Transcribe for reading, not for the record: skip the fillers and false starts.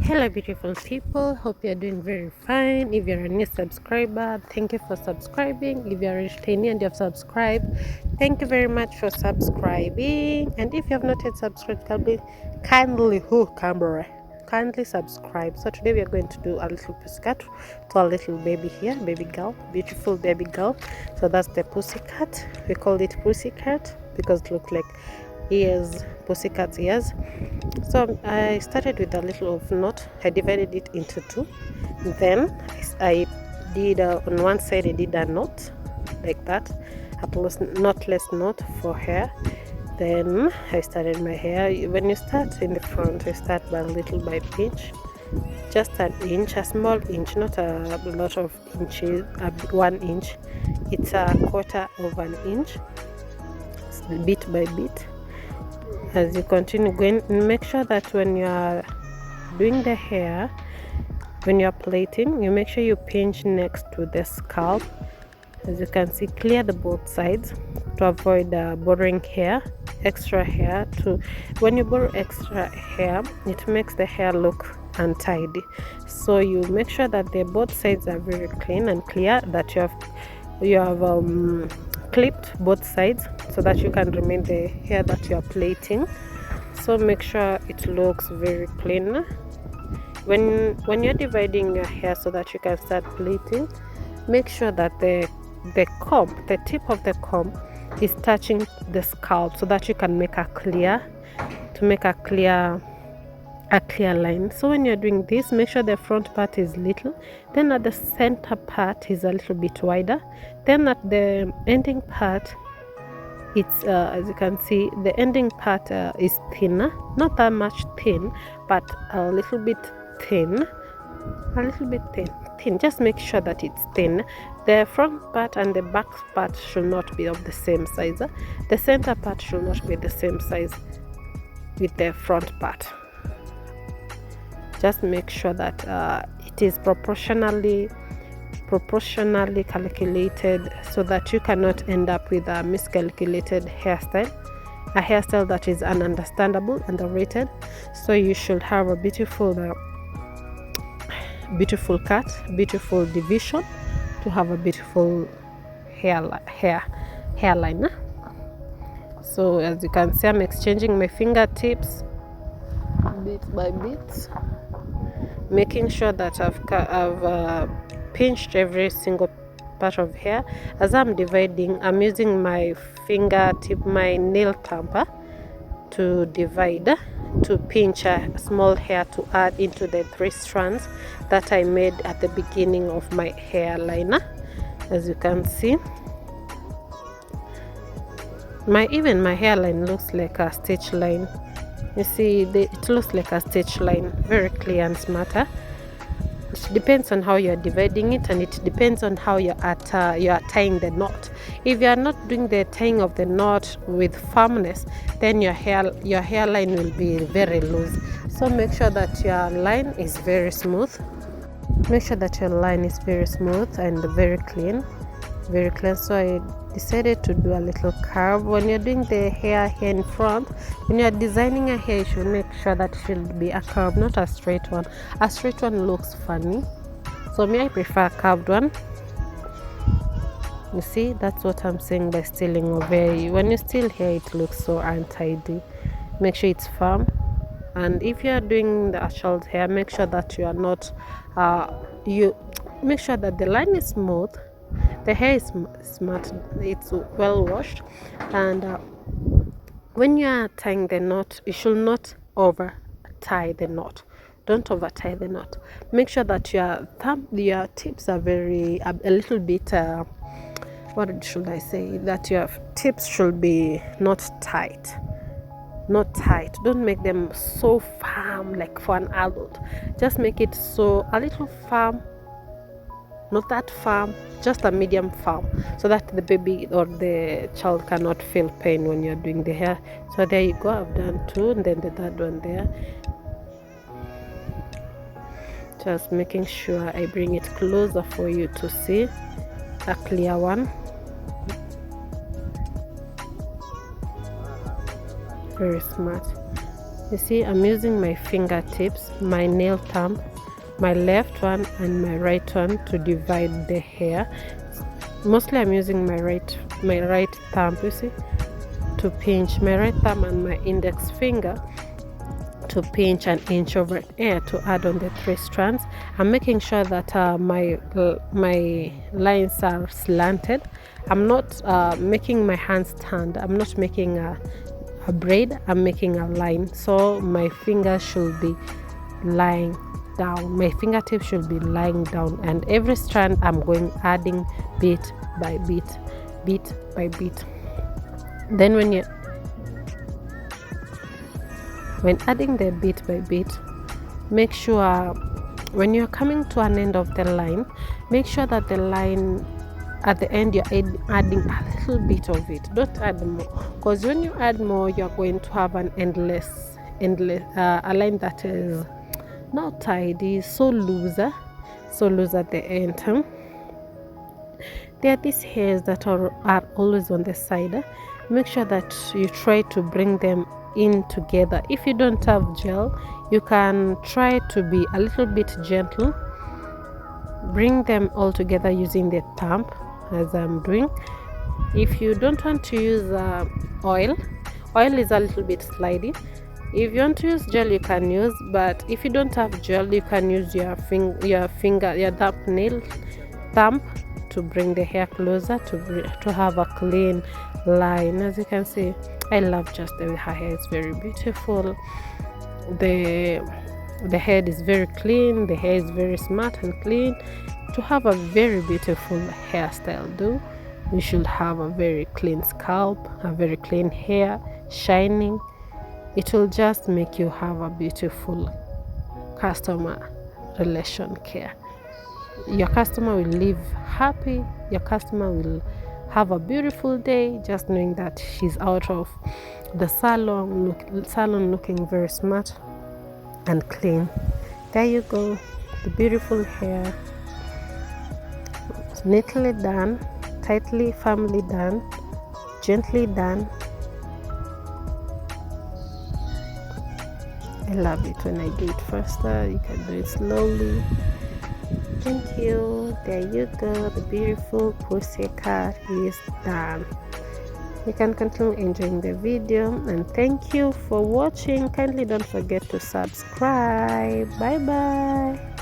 Hello beautiful people, hope you're doing very fine. If you're a new subscriber, thank you for subscribing. If you're a returning and you've subscribed, thank you very much for subscribing. And if you have not yet subscribed, kindly subscribe. So today we are going to do a little pussycat to a little baby here, baby girl, beautiful baby girl. So that's the pussycat. We call it pussycat because it looks like ears, pussycat's ears. So I started with a little of knot. I divided it into two. Then I did on one side I did a knot like that, a knotless knot for hair. Then I started my hair. When you start in the front, you start by little by pinch, just an inch, a small inch, not a lot of inches, 1 inch. It's a quarter of an inch, bit by bit. As you continue going, make sure that when you are doing the hair, when you are plaiting, you make sure you pinch next to the scalp. As you can see, clear the both sides to avoid borrowing hair, extra hair. When you borrow extra hair, it makes the hair look untidy. So you make sure that the both sides are very clean and clear, that you have clipped both sides so that you can remain the hair that you are plaiting. So make sure it looks very clean when you're dividing your hair so that you can start plaiting. Make sure that the comb, the tip of the comb, is touching the scalp so that you can make a clear line. So when you're doing this, make sure the front part is little, then at the center part is a little bit wider, then at the ending part it's as you can see, the ending part is thinner, not that much thin, but a little bit thin. Just make sure that it's thin. The front part and the back part should not be of the same size. The center part should not be the same size with the front part. Just make sure that it is proportionally calculated so that you cannot end up with a miscalculated hairstyle, a hairstyle that is ununderstandable, underrated. So you should have a beautiful cut, beautiful division to have a beautiful hairline. So as you can see, I'm exchanging my fingertips bit by bit, making sure that I've pinched every single part of hair. As I'm dividing, I'm using my fingertip, my nail tamper, to divide, to pinch a small hair to add into the 3 strands that I made at the beginning of my hairline. As you can see, even my hairline looks like a stitch line. You see, it looks like a stitch line, very clear and smarter. It depends on how you're dividing it, and it depends on how you are tying the knot. If you are not doing the tying of the knot with firmness, then your hairline will be very loose. So make sure that your line is very smooth. Make sure that your line is very smooth and very clean. So I decided to do a little curve. When you're doing the hair here in front, when you're designing a hair, you should make sure that it should be a curve, not a straight one. A straight one looks funny, so I prefer a curved one. You see, that's what I'm saying by stealing of hair. When you steal hair, it looks so untidy. Make sure it's firm. And if you're doing the actual hair, make sure that you are not make sure that the line is smooth, the hair is smart, it's well washed, and when you are tying the knot, you should not over tie the knot. Don't over tie the knot. Make sure that your tips are a little bit what should I say, that your tips should be not tight. Don't make them so firm like for an adult. Just make it a little firm, not that firm, just a medium firm, so that the baby or the child cannot feel pain when you're doing the hair. So there you go, I've done 2, and then the third one there. Just making sure I bring it closer for you to see a clear one. Very smart. You see, I'm using my fingertips, my nail thumb, my left one and my right one to divide the hair. Mostly I'm using my right thumb, you see, to pinch, my right thumb and my index finger to pinch an inch over here to add on the 3 strands. I'm making sure that my lines are slanted. I'm not making my hands stand. I'm not making a braid. I'm making a line, so my fingers should be lying down, my fingertips should be lying down, and every strand I'm going adding bit by bit, bit by bit. Then when adding the bit by bit, make sure when you're coming to an end of the line, make sure that the line at the end you're adding a little bit of it. Don't add more, because when you add more you're going to have an endless a line that is not tidy, so loose at the end. There are these hairs that are always on the side. Make sure that you try to bring them in together. If you don't have gel, you can try to be a little bit gentle. Bring them all together using the thumb, as I'm doing. If you don't want to use oil is a little bit slidey. If you want to use gel, you can use, but if you don't have gel, you can use your thumb to bring the hair closer to have a clean line. As you can see, I love just the way her hair is very beautiful. The head is very clean, the hair is very smart and clean. To have a very beautiful hairstyle though, you should have a very clean scalp, a very clean hair, shining. It will just make you have a beautiful customer relation care. Your customer will live happy, your customer will have a beautiful day just knowing that she's out of the salon looking very smart and clean. There you go, the beautiful hair, neatly done, tightly, firmly done, gently done. I love it when I do it faster. You can do it slowly. Thank you. There you go. The beautiful pussycat is done. You can continue enjoying the video, and thank you for watching. Kindly don't forget to subscribe. Bye bye.